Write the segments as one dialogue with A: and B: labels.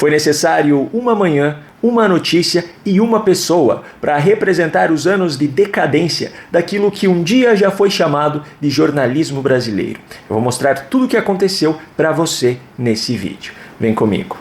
A: Foi necessário uma manhã, uma notícia e uma pessoa para representar os anos de decadência daquilo que um dia já foi chamado de jornalismo brasileiro. Eu vou mostrar tudo o que aconteceu para você nesse vídeo. Vem comigo.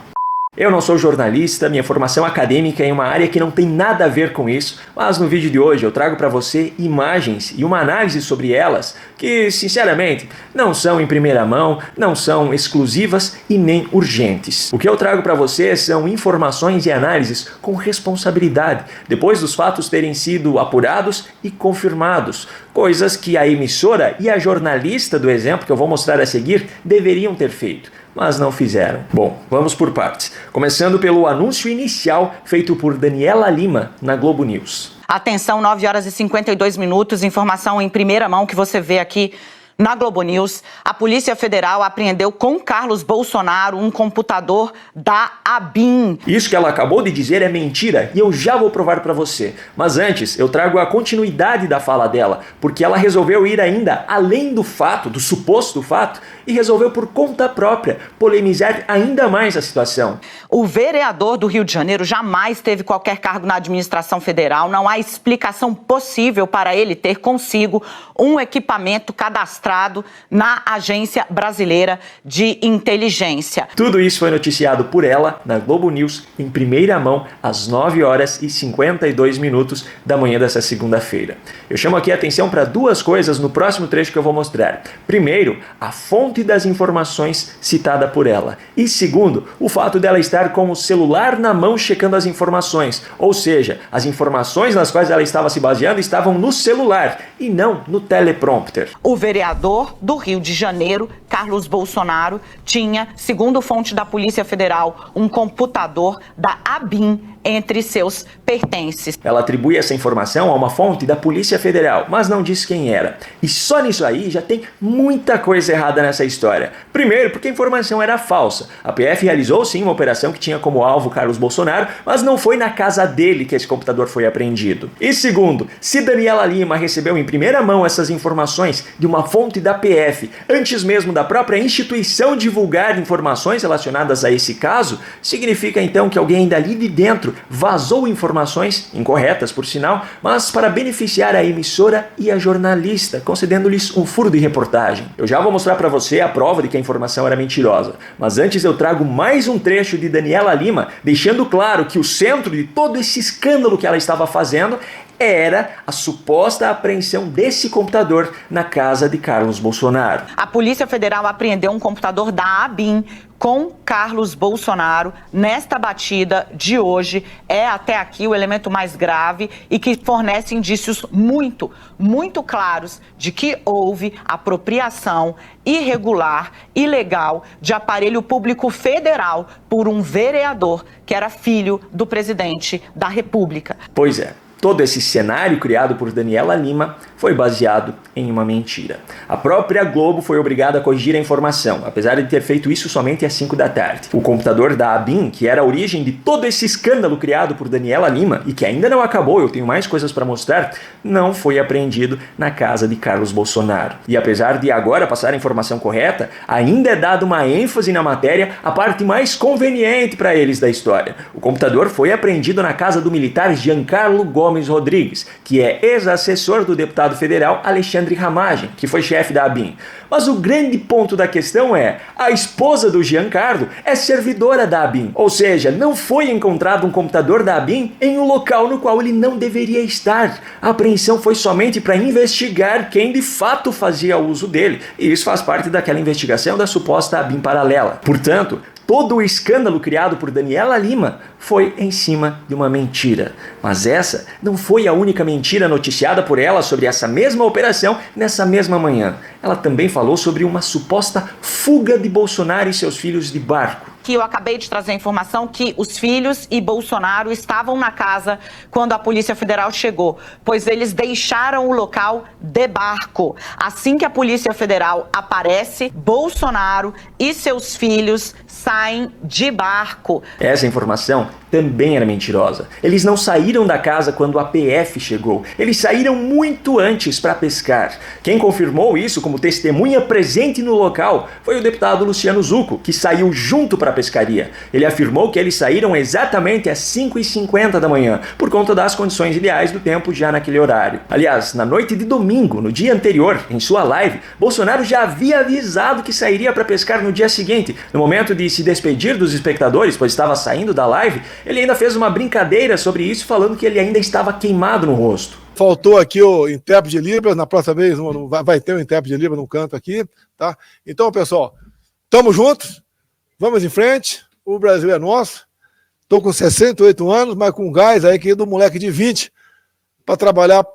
A: Eu não sou jornalista, minha formação acadêmica é em uma área que não tem nada a ver com isso, mas no vídeo de hoje eu trago para você imagens e uma análise sobre elas que, sinceramente, não são em primeira mão, não são exclusivas e nem urgentes. O que eu trago para você são informações e análises com responsabilidade, depois dos fatos terem sido apurados e confirmados, coisas que a emissora e a jornalista do exemplo que eu vou mostrar a seguir deveriam ter feito, mas não fizeram. Bom, vamos por partes. Começando pelo anúncio inicial feito por Daniela Lima na Globo News.
B: Atenção, 9 horas e 52 minutos, informação em primeira mão que você vê aqui na Globo News. A Polícia Federal apreendeu com Carlos Bolsonaro um computador da ABIN.
A: Isso que ela acabou de dizer é mentira e eu já vou provar para você. Mas antes, eu trago a continuidade da fala dela, porque ela resolveu ir ainda além do fato, do suposto fato, e resolveu por conta própria polemizar ainda mais a situação.
B: O vereador do Rio de Janeiro jamais teve qualquer cargo na administração federal. Não há explicação possível para ele ter consigo um equipamento cadastrado na Agência Brasileira de Inteligência.
A: Tudo isso foi noticiado por ela na Globo News em primeira mão às 9 horas e 52 minutos da manhã dessa segunda-feira. Eu chamo aqui a atenção para duas coisas no próximo trecho que eu vou mostrar. Primeiro, a fonte das informações citada por ela. E segundo, o fato dela estar com o celular na mão checando as informações. Ou seja, as informações nas quais ela estava se baseando estavam no celular e não no teleprompter.
B: O vereador do Rio de Janeiro, Carlos Bolsonaro, tinha, segundo fonte da Polícia Federal, um computador da ABIN entre seus pertences.
A: Ela atribui essa informação a uma fonte da Polícia Federal, mas não diz quem era. E só nisso aí já tem muita coisa errada nessa história. Primeiro, porque a informação era falsa. A PF realizou sim uma operação que tinha como alvo Carlos Bolsonaro, mas não foi na casa dele que esse computador foi apreendido. E segundo, se Daniela Lima recebeu em primeira mão essas informações de uma fonte da PF, antes mesmo da própria instituição divulgar informações relacionadas a esse caso, significa então que alguém dali de dentro vazou informações, incorretas por sinal, mas para beneficiar a emissora e a jornalista, concedendo-lhes um furo de reportagem. Eu já vou mostrar para você a prova de que a informação era mentirosa, mas antes eu trago mais um trecho de Daniela Lima, deixando claro que o centro de todo esse escândalo que ela estava fazendo era a suposta apreensão desse computador na casa de Carlos Bolsonaro.
B: A Polícia Federal apreendeu um computador da ABIN com Carlos Bolsonaro nesta batida de hoje. É até aqui o elemento mais grave e que fornece indícios muito claros de que houve apropriação irregular, ilegal, de aparelho público federal por um vereador que era filho do presidente da República.
A: Pois é. Todo esse cenário criado por Daniela Lima foi baseado em uma mentira. A própria Globo foi obrigada a corrigir a informação, apesar de ter feito isso somente às 5 da tarde. O computador da ABIN, que era a origem de todo esse escândalo criado por Daniela Lima, e que ainda não acabou, eu tenho mais coisas para mostrar, não foi apreendido na casa de Carlos Bolsonaro. E apesar de agora passar a informação correta, ainda é dada uma ênfase na matéria à parte mais conveniente para eles da história. O computador foi apreendido na casa do militar Giancarlo Gomes Rodrigues, que é ex-assessor do deputado federal Alexandre Ramagem, que foi chefe da ABIN. Mas o grande ponto da questão é, a esposa do Giancarlo é servidora da ABIN, ou seja, não foi encontrado um computador da ABIN em um local no qual ele não deveria estar. A apreensão foi somente para investigar quem de fato fazia uso dele, e isso faz parte daquela investigação da suposta ABIN paralela. Portanto, todo o escândalo criado por Daniela Lima foi em cima de uma mentira. Mas essa não foi a única mentira noticiada por ela sobre essa mesma operação nessa mesma manhã. Ela também falou sobre uma suposta fuga de Bolsonaro e seus filhos de barco.
B: Que eu acabei de trazer a informação que os filhos e Bolsonaro estavam na casa quando a Polícia Federal chegou, pois eles deixaram o local de barco. Assim que a Polícia Federal aparece, Bolsonaro e seus filhos saem de barco.
A: Essa informação também era mentirosa. Eles não saíram da casa quando a PF chegou. Eles saíram muito antes para pescar. Quem confirmou isso como testemunha presente no local foi o deputado Luciano Zucco, que saiu junto para a pescaria. Ele afirmou que eles saíram exatamente às 5h50 da manhã, por conta das condições ideais do tempo já naquele horário. Aliás, na noite de domingo, no dia anterior, em sua live, Bolsonaro já havia avisado que sairia para pescar no dia seguinte. No momento de se despedir dos espectadores, pois estava saindo da live, ele ainda fez uma brincadeira sobre isso, falando que ele ainda estava queimado no rosto.
C: Faltou aqui o intérprete de Libras, na próxima vez vai ter um intérprete de Libras no canto aqui, tá? Então, pessoal, estamos juntos, vamos em frente, o Brasil é nosso. Estou com 68 anos, mas com gás aí que do moleque de 20 para trabalhar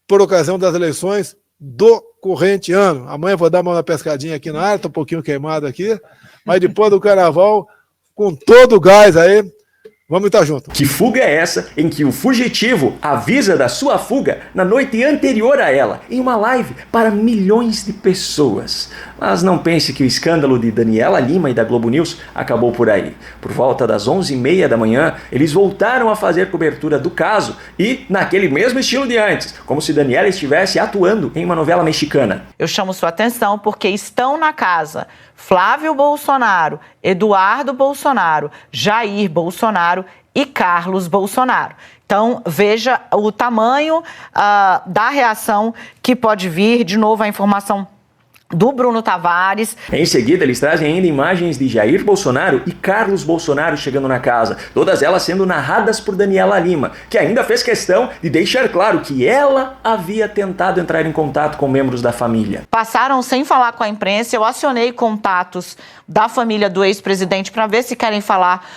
C: por ocasião das eleições do corrente ano. Amanhã vou dar uma pescadinha aqui na área, estou um pouquinho queimado aqui, mas depois do carnaval, com todo o gás aí, vamos estar juntos.
A: Que fuga é essa em que o fugitivo avisa da sua fuga na noite anterior a ela, em uma live para milhões de pessoas? Mas não pense que o escândalo de Daniela Lima e da Globo News acabou por aí. Por volta das 11h30 da manhã, eles voltaram a fazer cobertura do caso e naquele mesmo estilo de antes, como se Daniela estivesse atuando em uma novela mexicana.
B: Eu chamo sua atenção porque estão na casa Flávio Bolsonaro, Eduardo Bolsonaro, Jair Bolsonaro e Carlos Bolsonaro. Então, veja o tamanho da reação que pode vir. De novo, a informação do Bruno Tavares.
A: Em seguida, eles trazem ainda imagens de Jair Bolsonaro e Carlos Bolsonaro chegando na casa, todas elas sendo narradas por Daniela Lima, que ainda fez questão de deixar claro que ela havia tentado entrar em contato com membros da família.
B: Passaram sem falar com a imprensa. Eu acionei contatos da família do ex-presidente para ver se querem falar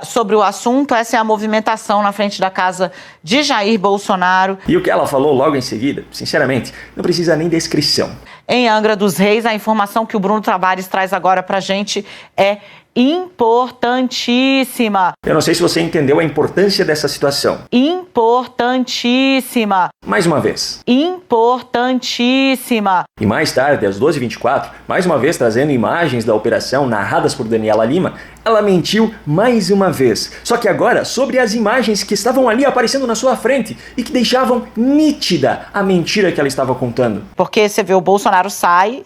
B: sobre o assunto. Essa é a movimentação na frente da casa de Jair Bolsonaro.
A: E o que ela falou logo em seguida, sinceramente, não precisa nem descrição.
B: Em Angra dos Reis, a informação que o Bruno Tavares traz agora pra gente é importantíssima.
A: Eu não sei se você entendeu a importância dessa situação.
B: Importantíssima.
A: Mais uma vez.
B: Importantíssima.
A: E mais tarde, às 12h24, mais uma vez trazendo imagens da operação narradas por Daniela Lima, ela mentiu mais uma vez. Só que agora sobre as imagens que estavam ali aparecendo na sua frente e que deixavam nítida a mentira que ela estava contando.
B: Porque você vê, o Bolsonaro sai,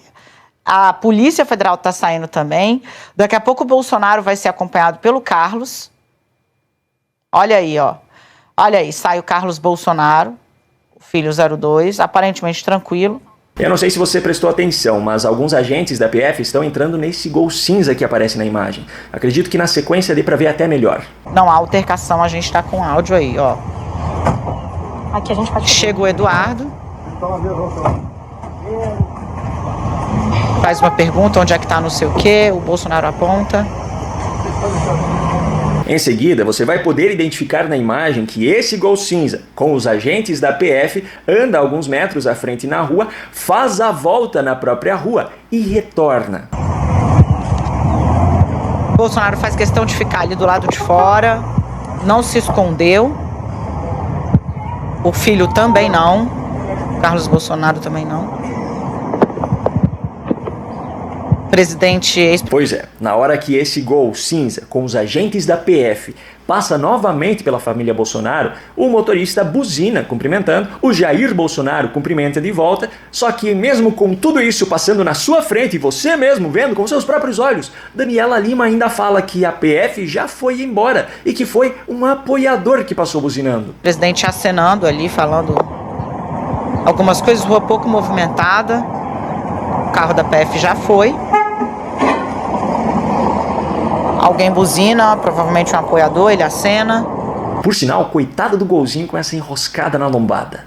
B: a Polícia Federal está saindo também. Daqui a pouco o Bolsonaro vai ser acompanhado pelo Carlos. Olha aí, ó. Olha aí, sai o Carlos Bolsonaro, o filho 02, aparentemente tranquilo.
A: Eu não sei se você prestou atenção, mas alguns agentes da PF estão entrando nesse gol cinza que aparece na imagem. Acredito que na sequência dê pra ver até melhor.
B: Não há altercação, a gente tá com áudio aí, ó.
D: Aqui a gente pode...
B: Chega o Eduardo. Faz uma pergunta, onde é que tá não sei o quê, o Bolsonaro aponta.
A: Em seguida, você vai poder identificar na imagem que esse gol cinza, com os agentes da PF, anda alguns metros à frente na rua, faz a volta na própria rua e retorna.
B: Bolsonaro faz questão de ficar ali do lado de fora, não se escondeu. O filho também não. Carlos Bolsonaro também não. Presidente...
A: Pois é, na hora que esse gol cinza com os agentes da PF passa novamente pela família Bolsonaro, o motorista buzina cumprimentando, o Jair Bolsonaro cumprimenta de volta, só que mesmo com tudo isso passando na sua frente e você mesmo vendo com seus próprios olhos, Daniela Lima ainda fala que a PF já foi embora e que foi um apoiador que passou buzinando.
B: O presidente acenando ali, falando algumas coisas, rua pouco movimentada, o carro da PF já foi. Alguém buzina, provavelmente um apoiador, ele acena.
A: Por sinal, coitado do golzinho com essa enroscada na lombada.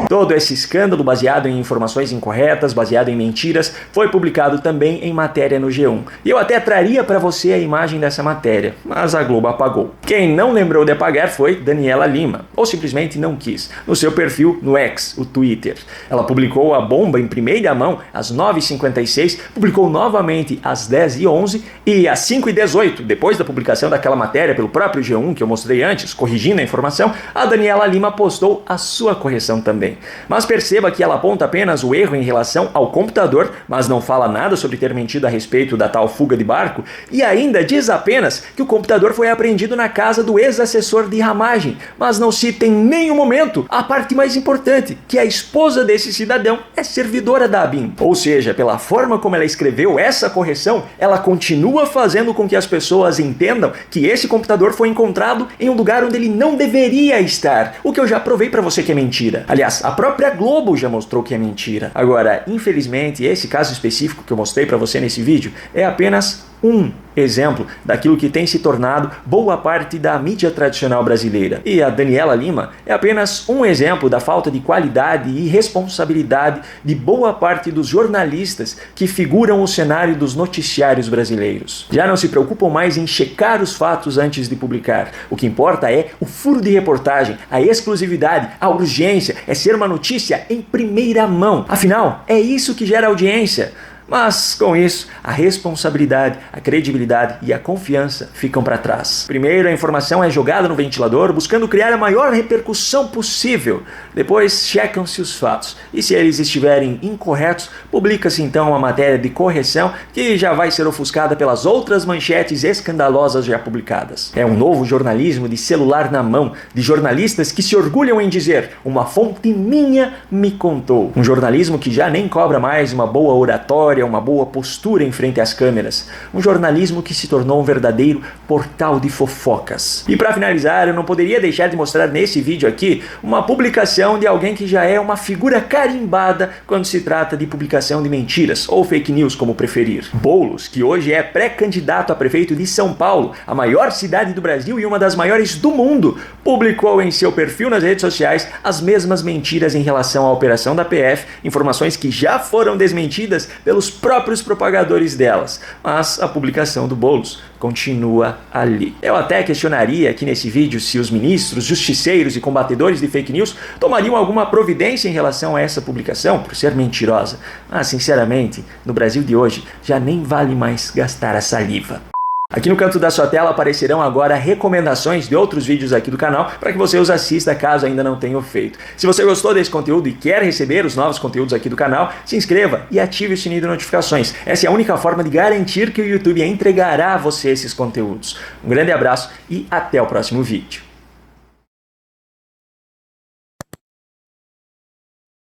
A: Todo esse escândalo baseado em informações incorretas, baseado em mentiras, foi publicado também em matéria no G1. E eu até traria para você a imagem dessa matéria, mas a Globo apagou. Quem não lembrou de apagar foi Daniela Lima, ou simplesmente não quis, no seu perfil no X, o Twitter. Ela publicou a bomba em primeira mão às 9h56, publicou novamente às 10h11 e às 5h18, depois da publicação daquela matéria pelo próprio G1 que eu mostrei antes, corrigindo a informação, a Daniela Lima postou a sua correção também. também. Mas perceba que ela aponta apenas o erro em relação ao computador, mas não fala nada sobre ter mentido a respeito da tal fuga de barco, e ainda diz apenas que o computador foi apreendido na casa do ex-assessor de ramagem, mas não cita em nenhum momento a parte mais importante, que a esposa desse cidadão é servidora da ABIN. Ou seja, pela forma como ela escreveu essa correção, ela continua fazendo com que as pessoas entendam que esse computador foi encontrado em um lugar onde ele não deveria estar, o que eu já provei pra você que é mentira. Aliás, a própria Globo já mostrou que é mentira. Agora, infelizmente, esse caso específico que eu mostrei pra você nesse vídeo é apenas um exemplo daquilo que tem se tornado boa parte da mídia tradicional brasileira. E a Daniela Lima é apenas um exemplo da falta de qualidade e responsabilidade de boa parte dos jornalistas que figuram o cenário dos noticiários brasileiros. Já não se preocupam mais em checar os fatos antes de publicar. O que importa é o furo de reportagem, a exclusividade, a urgência, é ser uma notícia em primeira mão. Afinal, é isso que gera audiência. Mas, com isso, a responsabilidade, a credibilidade e a confiança ficam para trás. Primeiro, a informação é jogada no ventilador, buscando criar a maior repercussão possível. Depois, checam-se os fatos. E se eles estiverem incorretos, publica-se então uma matéria de correção que já vai ser ofuscada pelas outras manchetes escandalosas já publicadas. É um novo jornalismo de celular na mão, de jornalistas que se orgulham em dizer: uma fonte minha me contou. Um jornalismo que já nem cobra mais uma boa oratória, uma boa postura em frente às câmeras. Um jornalismo que se tornou um verdadeiro portal de fofocas. E para finalizar, eu não poderia deixar de mostrar nesse vídeo aqui uma publicação de alguém que já é uma figura carimbada quando se trata de publicação de mentiras, ou fake news, como preferir. Boulos, que hoje é pré-candidato a prefeito de São Paulo, a maior cidade do Brasil e uma das maiores do mundo, publicou em seu perfil nas redes sociais as mesmas mentiras em relação à operação da PF, informações que já foram desmentidas pelos próprios propagadores delas, mas a publicação do Boulos continua ali. Eu até questionaria aqui nesse vídeo se os ministros, justiceiros e combatedores de fake news tomariam alguma providência em relação a essa publicação por ser mentirosa, mas sinceramente, no Brasil de hoje já nem vale mais gastar a saliva. Aqui no canto da sua tela aparecerão agora recomendações de outros vídeos aqui do canal para que você os assista caso ainda não tenha feito. Se você gostou desse conteúdo e quer receber os novos conteúdos aqui do canal, se inscreva e ative o sininho de notificações. Essa é a única forma de garantir que o YouTube entregará a você esses conteúdos. Um grande abraço e até o próximo vídeo.